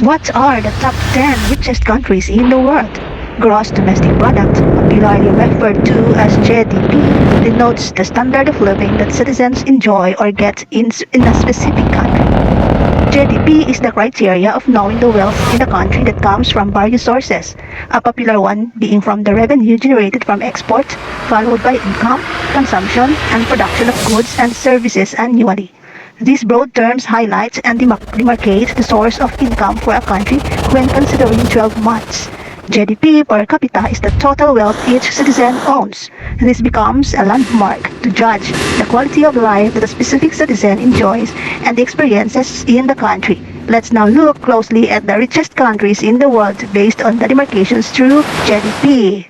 What are the top 10 richest countries in the world? Gross domestic product, popularly referred to as GDP, denotes the standard of living that citizens enjoy or get in a specific country. GDP is the criteria of knowing the wealth in a country that comes from various sources, a popular one being from the revenue generated from export, followed by income, consumption, and production of goods and services annually. These broad terms highlight and demarcate the source of income for a country when considering 12 months. GDP per capita is the total wealth each citizen owns. This becomes a landmark to judge the quality of life that a specific citizen enjoys and the experiences in the country. Let's now look closely at the richest countries in the world based on the demarcations through GDP.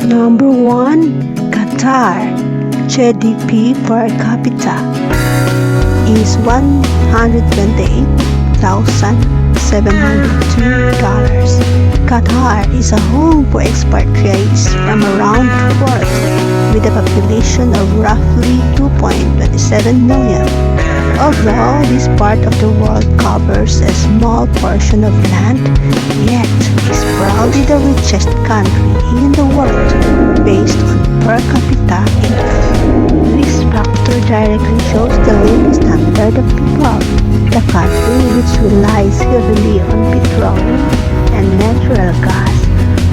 Number 1. Qatar. GDP per capita is $128,702. Qatar is a home for expatriates from around the world with a population of roughly 2.27 million. Although this part of the world covers a small portion of land, yet is probably the richest country in the world based on per capita income. This factor directly shows the living standard of people. The country, which relies heavily on petroleum and natural gas,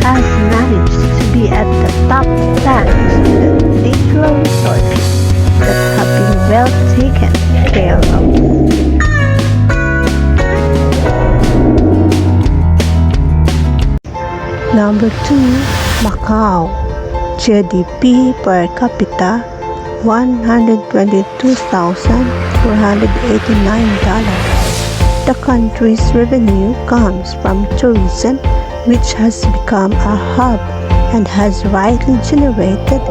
has managed to be at the top thanks to the natural resources that have been well taken care of. Number 2. Macau. GDP per capita $122,489. The country's revenue comes from tourism, which has become a hub and has rightly generated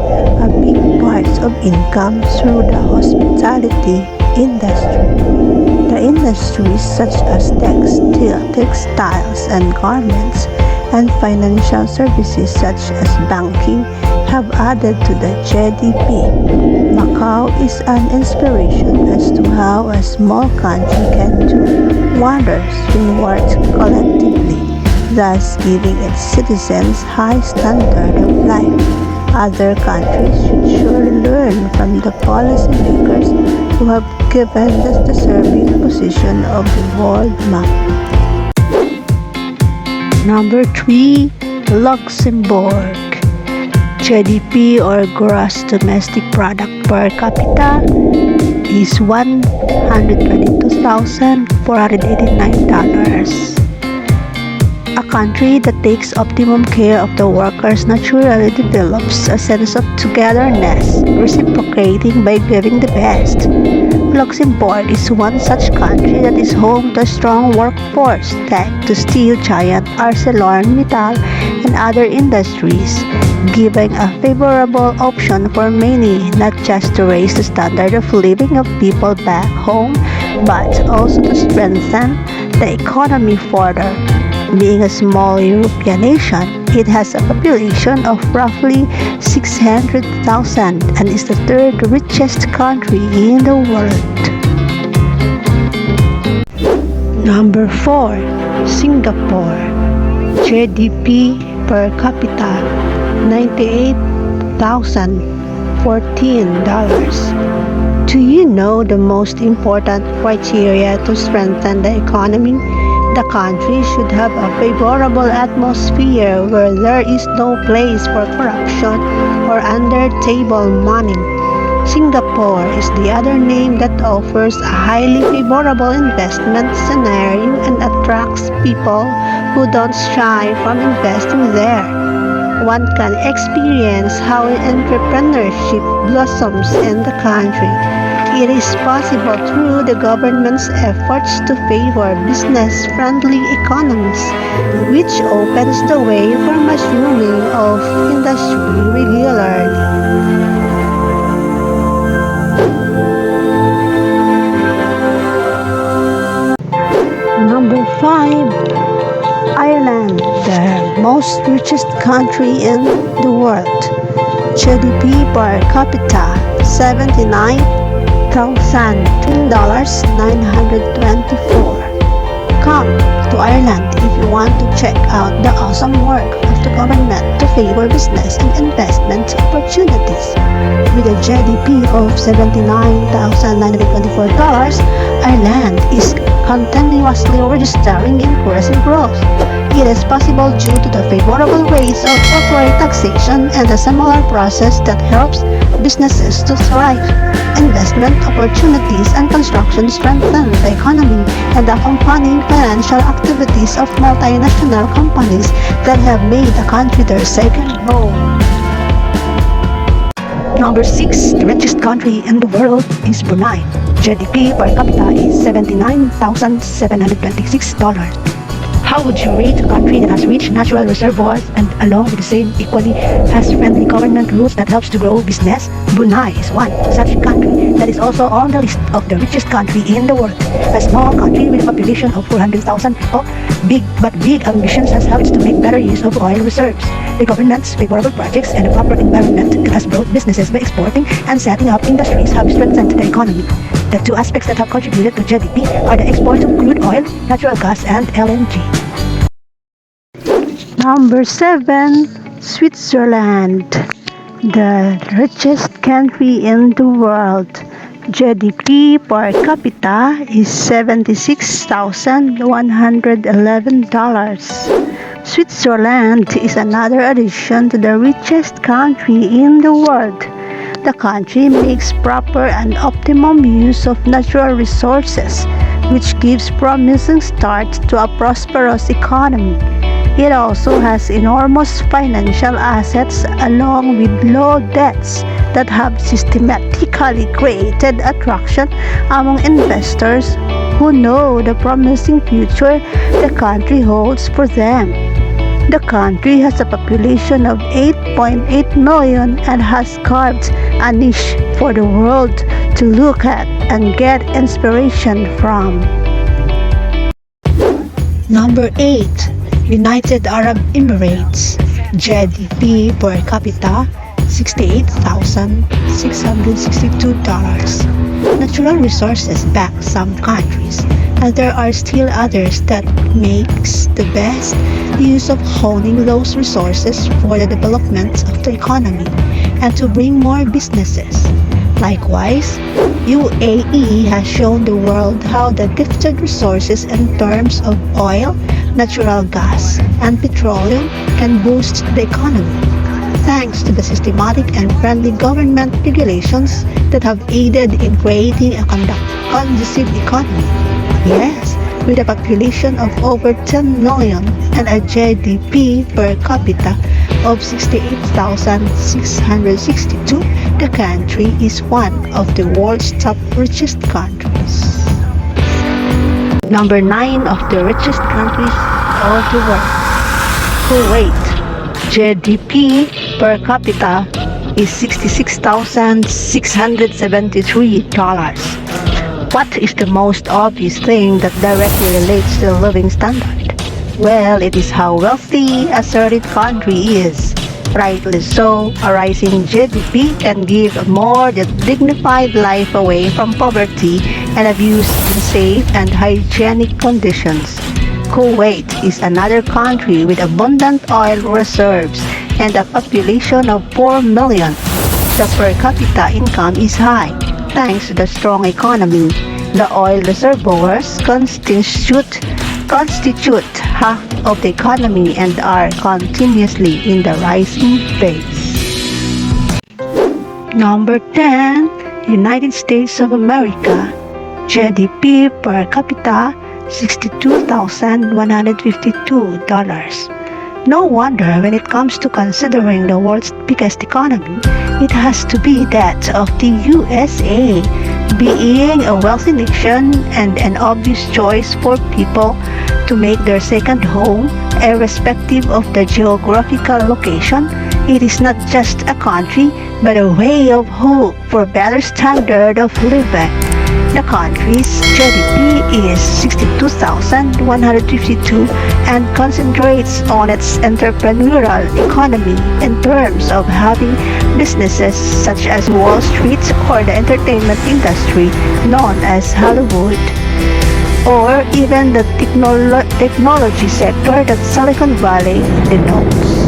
a big part of income through the hospitality industry. The industries such as textiles and garments and financial services such as banking have added to the GDP. Macau is an inspiration as to how a small country can do wonders when worked collectively, thus giving its citizens high standard of life. Other countries should surely learn from the policymakers who have given us the deserving position of the world map. Number 3. Luxembourg. GDP or gross domestic product per capita is $122,489. A country that takes optimum care of the workers naturally develops a sense of togetherness, reciprocating by giving the best. Luxembourg is one such country that is home to a strong workforce thanks to steel giant ArcelorMittal and other industries, giving a favorable option for many not just to raise the standard of living of people back home, but also to strengthen the economy further. Being a small European nation, it has a population of roughly 600,000 and is the third richest country in the world. Number 4. Singapore. GDP per capita $98,014. Do you know the most important criteria to strengthen the economy? The country should have a favorable atmosphere where there is no place for corruption or under-table money. Singapore is the other name that offers a highly favorable investment scenario and attracts people who don't shy from investing there. One can experience how entrepreneurship blossoms in the country. It is possible through the government's efforts to favor business-friendly economies, which opens the way for mushrooming of industry regularly. Number 5. Ireland, the most richest country in the world. GDP per capita $79,924. Come to Ireland if you want to check out the awesome work of the government to favor business and investment opportunities. With a GDP of $79,924, Ireland is continuously registering impressive growth. It is possible due to the favorable rates of corporate taxation and a similar process that helps businesses to thrive. Investment opportunities and construction strengthen the economy and accompanying financial activities of multinational companies that have made the country their second home. Number 6, the richest country in the world is Brunei. GDP per capita is $79,726. How would you rate a country that has rich natural reservoirs and along with the same equally has friendly government rules that helps to grow business? Brunei is one such country that is also on the list of the richest country in the world. A small country with a population of 400,000 people, big ambitions has helped to make better use of oil reserves. The government's favorable projects and a proper environment that has brought businesses by exporting and setting up industries have strengthened the economy. The two aspects that have contributed to GDP are the export of crude oil, natural gas, and LNG. Number 7, Switzerland, the richest country in the world. GDP per capita is $76,111. Switzerland is another addition to the richest country in the world. The country makes proper and optimum use of natural resources, which gives promising start to a prosperous economy. It also has enormous financial assets along with low debts that have systematically created attraction among investors who know the promising future the country holds for them. The country has a population of 8.8 million and has carved a niche for the world to look at and get inspiration from. Number 8, United Arab Emirates. GDP per capita $68,662. Natural resources back some countries, and there are still others that makes the best use of honing those resources for the development of the economy and to bring more businesses. Likewise, UAE has shown the world how the gifted resources in terms of oil, natural gas, and petroleum can boost the economy, thanks to the systematic and friendly government regulations that have aided in creating a conducive economy. Yes, with a population of over 10 million and a GDP per capita of 68,662, the country is one of the world's top richest countries. Number 9 of the richest countries of the world, Kuwait. GDP per capita is $66,673. What is the most obvious thing that directly relates to the living standard? Well, it is how wealthy a certain country is. Rightly so, a rising GDP can give a more dignified life away from poverty and abuse in safe and hygienic conditions. Kuwait is another country with abundant oil reserves and a population of 4 million. The per capita income is high, thanks to the strong economy. The oil reservoirs constitute half of the economy and are continuously in the rising phase. Number 10, United States of America. GDP per capita $62,152. No wonder when it comes to considering the world's biggest economy, it has to be that of the USA, being a wealthy nation and an obvious choice for people to make their second home, irrespective of the geographical location. It is not just a country, but a way of hope for a better standard of living. The country's GDP is $62,152 and concentrates on its entrepreneurial economy in terms of having businesses such as Wall Street or the entertainment industry known as Hollywood. or even the technology sector that Silicon Valley denotes.